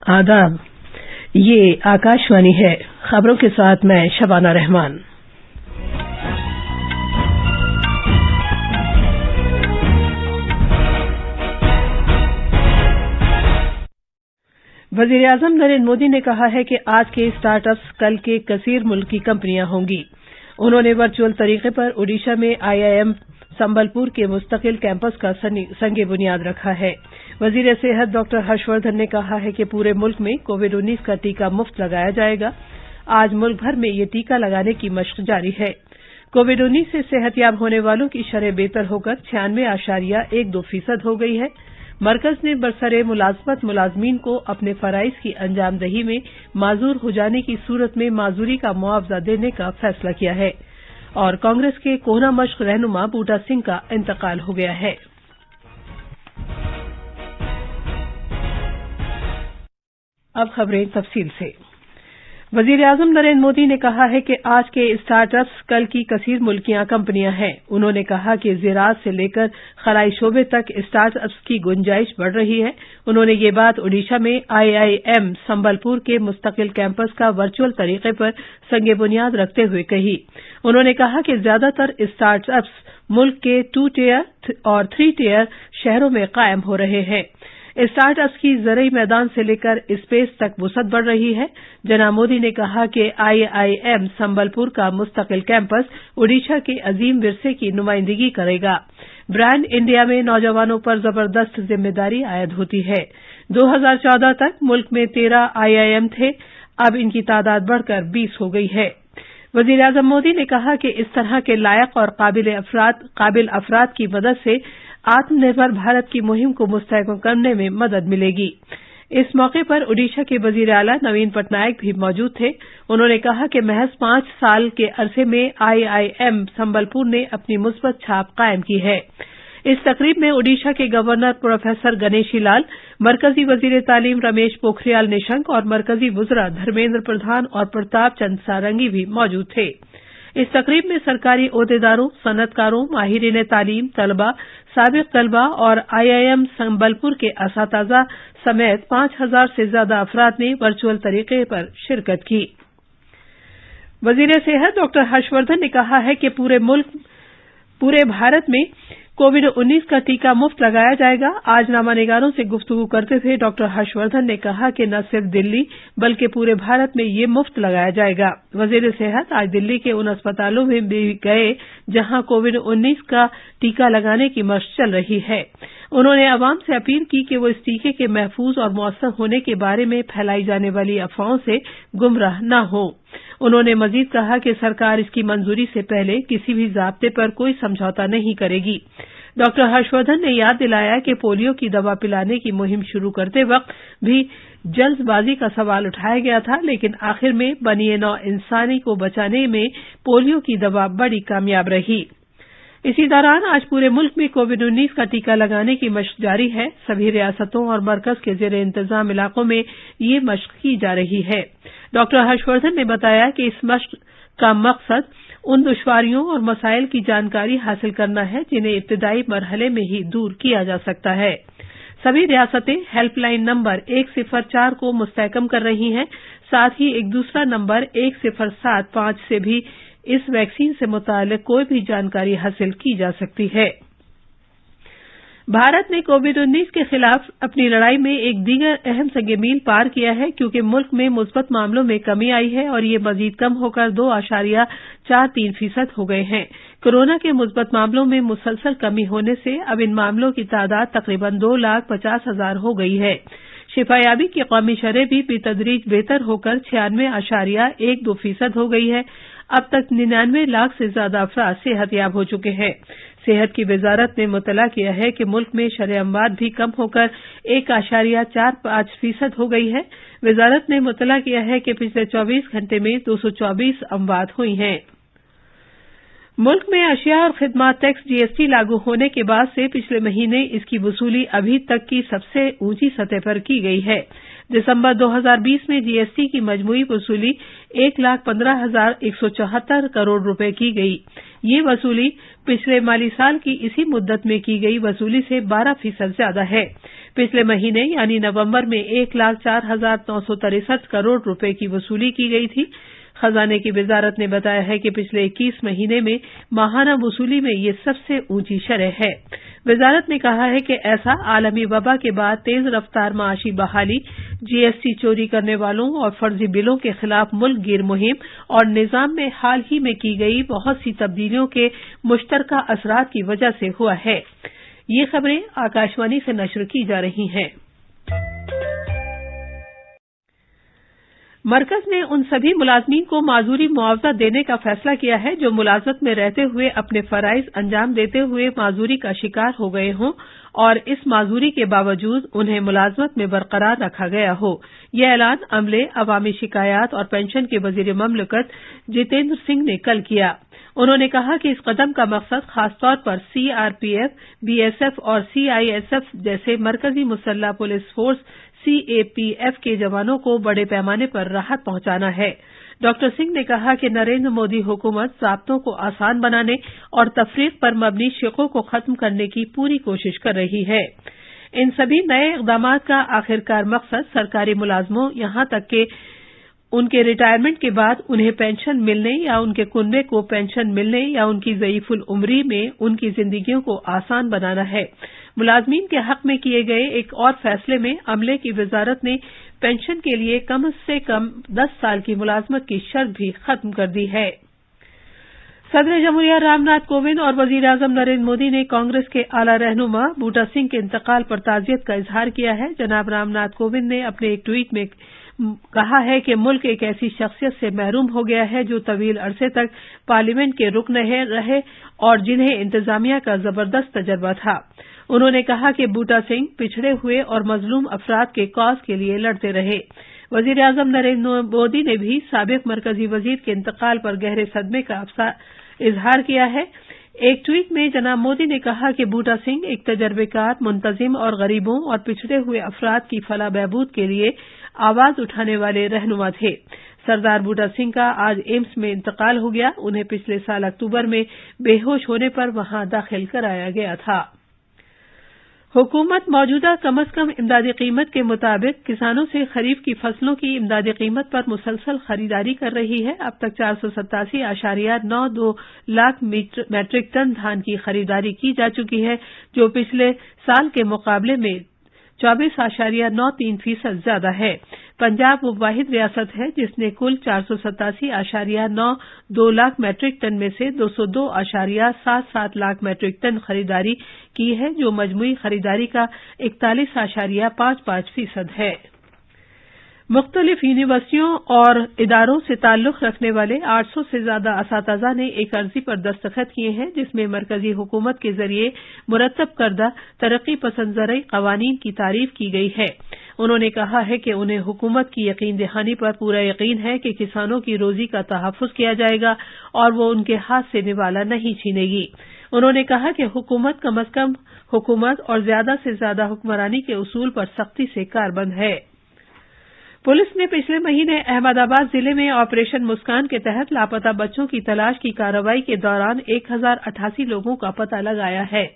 आदाब, ये आकाशवाणी है। खबरों के साथ मैं शबाना रहमान। वजीर आजम नरेंद्र मोदी ने कहा है कि आज के स्टार्ट अप्स कल के कसीर मुल्की कंपनियां होंगी। उन्होंने वर्चुअल तरीके पर ओडिशा में आईआईएम संबलपुर के मुस्तकिल कैंपस का संग बुनियाद रखा है। वजीर सेहत डॉक्टर हर्षवर्धन ने कहा है कि पूरे मुल्क में कोविड-19 का टीका मुफ्त लगाया जाएगा। आज मुल्क भर में ये टीका लगाने की मशक जारी है। कोविड-19 से सेहतयाब होने वालों की शरह बेहतर होकर 96.12% हो गई है। मरकज ने बरसरे मुलाजमत मुलाजमीन को अपने फराइज की अंजामदही में माजूर हो जाने की सूरत में माजूरी का मुआवजा देने का फैसला किया है। और कांग्रेस के कोहना मश्क रहनुमा बूटा सिंह का इंतकाल हो गया है। अब खबरें तफसील से। वजीर आजम नरेंद्र मोदी ने कहा है कि आज के स्टार्टअप्स कल की कसीर मुल्कियां कंपनियां हैं। उन्होंने कहा कि ज़राअत से लेकर खलाई शोबे तक स्टार्टअप्स की गुंजाइश बढ़ रही है। उन्होंने ये बात ओडिशा में आईआईएम संबलपुर के मुस्तकिल कैंपस का वर्चुअल तरीके पर संग बुनियाद रखते हुए कही। उन्होंने कहा कि ज्यादातर स्टार्टअप्स मुल्क के 2 टियर और 3 टियर शहरों में कायम हो रहे हैं। स्टार्टअप्स की ज़रई मैदान से लेकर स्पेस तक वुसअत बढ़ रही है। जनाब मोदी ने कहा कि आईआईएम संबलपुर का मुस्तकिल कैंपस ओडिशा के अजीम विरसे की नुमाइंदगी करेगा। ब्रांड इंडिया में नौजवानों पर जबरदस्त जिम्मेदारी आयद होती है। 2014 तक मुल्क में 13 आईआईएम थे, अब इनकी तादाद बढ़कर 20 हो गई है। वजीर आजम मोदी ने कहा कि इस तरह के लायक और काबिल अफराद की मदद से आत्मनिर्भर भारत की मुहिम को मुस्तहकम करने में मदद मिलेगी। इस मौके पर ओडिशा के वजीर आला नवीन पटनायक भी मौजूद थे। उन्होंने कहा कि महज 5 साल के अरसे में आईआईएम संबलपुर ने अपनी मुस्बत छाप कायम की है। इस तकरीब में ओडिशा के गवर्नर प्रोफेसर गणेशी लाल, मरकजी वजीर तालीम रमेश पोखरियाल निशंक और मरकजी वुज़रा धर्मेंद्र प्रधान और प्रताप चंद सारंगी भी मौजूद थे। इस तकरीब में सरकारी ओहदेदारों, सनतकारों, माहिरीन तालीम, तलबा, साबिक तलबा और आईआईएम संबलपुर के असातिज़ा समेत 5000 से ज्यादा अफराद ने वर्चुअल तरीके पर शिरकत की। वजीर सेहत डॉक्टर हर्षवर्धन ने कहा है कि पूरे भारत में कोविड-19 का टीका मुफ्त लगाया जाएगा। आज नामानिगारों से गुफ्तगू करते हुए डॉक्टर हर्षवर्धन ने कहा कि न सिर्फ दिल्ली बल्कि पूरे भारत में ये मुफ्त लगाया जाएगा। वजीर सेहत आज दिल्ली के उन अस्पतालों में भी गए जहां कोविड-19 का टीका लगाने की मशक चल रही है। उन्होंने अवाम से अपील की कि वो इस टीके के महफूज और मौसर होने के बारे में फैलाई जाने वाली अफवाहों से गुमराह न हो। उन्होंने मजीद कहा कि सरकार इसकी मंजूरी से पहले किसी भी ज़ाब्ते पर कोई समझौता नहीं करेगी। डॉक्टर हर्षवर्धन ने याद दिलाया कि पोलियो की दवा पिलाने की मुहिम शुरू करते वक्त भी जल्दबाजी का सवाल उठाया गया था, लेकिन आखिर में बनी नौ इंसानी को बचाने में पोलियो की दवा बड़ी कामयाब रही। इसी दौरान आज पूरे मुल्क में कोविड-19 का टीका लगाने की मशक जारी है। सभी रियासतों और मरकज के ज़ेर इंतजाम इलाकों में ये मशक की जा रही है। डॉक्टर हर्षवर्धन ने बताया कि इस मशक का मकसद उन दुश्वारियों और मसाइल की जानकारी हासिल करना है जिन्हें इब्तिदाई मरहले में ही दूर किया जा सकता है। सभी रियासतें हेल्पलाइन नंबर 104 को मुस्तहकम कर रही हैं। साथ ही एक दूसरा नंबर 1075 से भी इस वैक्सीन से मुताल्लिक कोई भी जानकारी हासिल की जा सकती है। भारत ने कोविड-19 के खिलाफ अपनी लड़ाई में एक दीगर अहम संग मील पार किया है, क्योंकि मुल्क में मुस्बत मामलों में कमी आई है और ये मजीद कम होकर 2.43% हो गए हैं। कोरोना के मुस्बत मामलों में मुसलसल कमी होने से अब इन मामलों की तादाद तकरीबन 2,50,000 हो गई है। शिफायाबी की कौमी शरह भी बेतदरीज बेहतर होकर 96.12% हो गई है। अब तक 99 लाख से ज्यादा अफराद सेहतयाब हो चुके हैं। सेहत की वजारत ने मुतला किया है कि मुल्क में शरह अमवात भी कम होकर 1.45% हो गई है। वजारत ने मुतला किया है कि पिछले 24 घंटे में 224 अमवात हुई हैं। मुल्क में अशिया और खिदमात टैक्स जीएसटी लागू होने के बाद से पिछले महीने इसकी वसूली अभी तक की सबसे ऊंची सतह पर की गई है। दिसंबर 2020 में जीएसटी की मजमूई वसूली 1,15,174 करोड़ रुपए की गई। ये वसूली पिछले माली साल की इसी मुद्दत में की गई वसूली से 12% ज्यादा है। पिछले महीने यानी नवंबर में 1,04,963 करोड़ रुपए की वसूली की गई थी। खजाने की वजारत ने बताया है कि पिछले 21 महीने में माहाना वसूली में ये सबसे ऊंची शरह है। वजारत ने कहा है कि ऐसा आलमी वबा के बाद तेज रफ्तार माशी बहाली, जीएसटी चोरी करने वालों और फर्जी बिलों के खिलाफ मुल्क गिर मुहिम और निजाम में हाल ही में की गई बहुत सी तब्दीलियों के मुश्तरका असरात की वजह से हुआ है। ये खबरें आकाशवाणी से नश्र की जा रही हैं। मरकज ने उन सभी मुलाजमीन को माजूरी मुआवजा देने का फैसला किया है जो मुलाजमत में रहते हुए अपने फराइज अंजाम देते हुए माजूरी का शिकार हो गए हों और इस माजूरी के बावजूद उन्हें मुलाजमत में बरकरार रखा गया हो। यह ऐलान अमले, अवामी शिकायात और पेंशन के वजीर ममलकत जितेंद्र सिंह ने कल किया। उन्होंने कहा कि इस कदम का मकसद खासतौर पर सीआरपीएफ, बीएसएफ और सीआईएसएफ जैसे मरकजी मुसल्ह पुलिस फोर्स सीएपीएफ के जवानों को बड़े पैमाने पर राहत पहुंचाना है। डॉक्टर सिंह ने कहा कि नरेंद्र मोदी हुकूमत ज़ाब्तों को आसान बनाने और तफरीक पर मबनी शिकों को खत्म करने की पूरी कोशिश कर रही है। इन सभी नए इक़दामात का आखिरकार मकसद सरकारी मुलाजमों यहां तक कि उनके रिटायरमेंट के बाद उन्हें पेंशन मिलने या उनके कुनबे को पेंशन मिलने या उनकी ज़ईफ़ुल उम्री में उनकी जिंदगियों को आसान बनाना है। मुलाजमीन के हक में किए गए एक और फैसले में अमले की वजारत ने पेंशन के लिए कम से कम 10 साल की मुलाजमत की शर्त भी खत्म कर दी है। सदर जमहूरिया रामनाथ कोविंद और वजीर आजम नरेंद्र मोदी ने कांग्रेस के आला रहनुमा बूटा सिंह के इंतकाल पर ताज़ियत का इजहार किया है। जनाब रामनाथ कोविंद ने अपने एक ट्वीट में कहा है कि मुल्क एक ऐसी शख्सियत से महरूम हो गया है जो तवील अरसे तक पार्लियामेंट के रुकन रहे और जिन्हें इंतजामिया का जबरदस्त तजर्बा था। उन्होंने कहा कि बूटा सिंह पिछड़े हुए और मजलूम अफराद के कॉज के लिए लड़ते रहे। वजीर आजम नरेंद्र मोदी ने भी साबिक मरकजी वजीर के इंतकाल पर गहरे सदमे का इजहार किया है। एक ट्वीट में जनाब मोदी ने कहा कि बूटा सिंह एक तजर्बेकार, मुंतजिम और गरीबों और पिछड़े हुए अफराद की फलाह बहबूद के लिए आवाज उठाने वाले रहनुमा थे। सरदार बूटा सिंह का आज एम्स में इंतकाल हो गया। उन्हें पिछले साल अक्टूबर में बेहोश होने पर वहां दाखिल कराया गया था। हुकूमत मौजूदा कम अज कम इमदादी कीमत के मुताबिक किसानों से खरीफ की फसलों की इमदादी कीमत पर मुसलसल खरीदारी कर रही है। अब तक 487.92 लाख मैट्रिक टन धान की खरीदारी की जा चुकी है, जो पिछले साल के मुकाबले में 24.93% ज्यादा है। पंजाब वो वाहिद रियासत है जिसने कुल 487.92 लाख मैट्रिक टन में से 202.77 लाख मैट्रिक टन खरीदारी की है, जो मजमूई खरीदारी का 41.55% है। मुख्तलिफ यूनिवर्सिटियों और इदारों से ताल्लुक रखने वाले 800 से ज्यादा असातिज़ा ने एक अर्जी पर दस्तखत किए हैं जिसमें मरकजी हुकूमत के जरिए मुरतब करदा तरक्की पसंद ज़रई क़वानीन की तारीफ की गई है। उन्होंने कहा है कि उन्हें हुकूमत की यकीन दहानी पर पूरा यकीन है कि किसानों की रोजी का तहफ़्फ़ुज़ किया जाएगा और वो उनके हाथ से निवाला नहीं छीनेगी। उन्होंने कहा कि हुकूमत कम अज कम हुकूमत और ज्यादा से ज्यादा हुक्मरानी के उसूल पर सख्ती से कारबंद है। पुलिस ने पिछले महीने अहमदाबाद जिले में ऑपरेशन मुस्कान के तहत लापता बच्चों की तलाश की कार्रवाई के दौरान 1088 लोगों का पता लगाया है।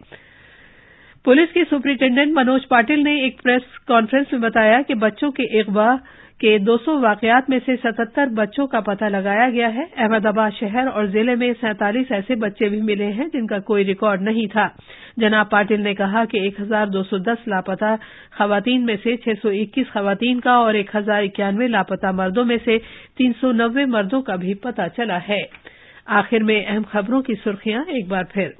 पुलिस के सुपरिटेंडेंट मनोज पाटिल ने एक प्रेस कॉन्फ्रेंस में बताया कि बच्चों के अगवा के 200 वाकयात में से 77 बच्चों का पता लगाया गया है। अहमदाबाद शहर और जिले में 47 ऐसे बच्चे भी मिले हैं जिनका कोई रिकॉर्ड नहीं था। जनाब पाटिल ने कहा कि 1210 लापता खवातीन में से 621 खवातीन का और 1091 लापता मर्दों में से 390 मर्दों का भी पता चला है। आखिर में अहम खबरों की सुर्खियां एक बार फिर।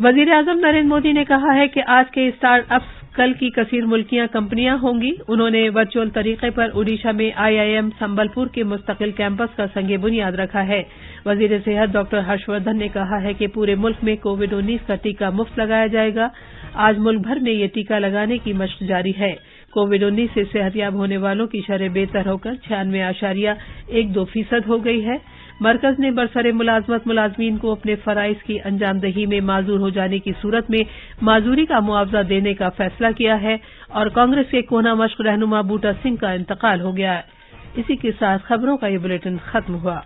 वजीर आजम नरेंद्र मोदी ने कहा है कि आज के स्टार्टअप्स कल की कसीर मुल्कियां कंपनियां होंगी। उन्होंने वर्चुअल तरीके पर ओडिशा में आईआईएम संबलपुर के मुस्तकिल कैंपस का संगे बुनियाद रखा है। वजीर सेहत डॉक्टर हर्षवर्धन ने कहा है कि पूरे मुल्क में कोविड-19 का टीका मुफ्त लगाया जाएगा। आज मुल्क भर में ये टीका लगाने की मशक जारी है। कोविड-19 से सेहतयाब होने वालों की शरह बेहतर होकर 96.12% हो गई है। مرکز نے برسر ملازمت ملازمین کو اپنے فرائض کی انجام دہی میں معذور ہو جانے کی صورت میں معذوری کا معاوضہ دینے کا فیصلہ کیا ہے اور کانگریس کے کونا مشق رہنما بوٹا سنگھ کا انتقال ہو گیا ہے۔ اسی کے ساتھ خبروں کا یہ بلیٹن ختم ہوا۔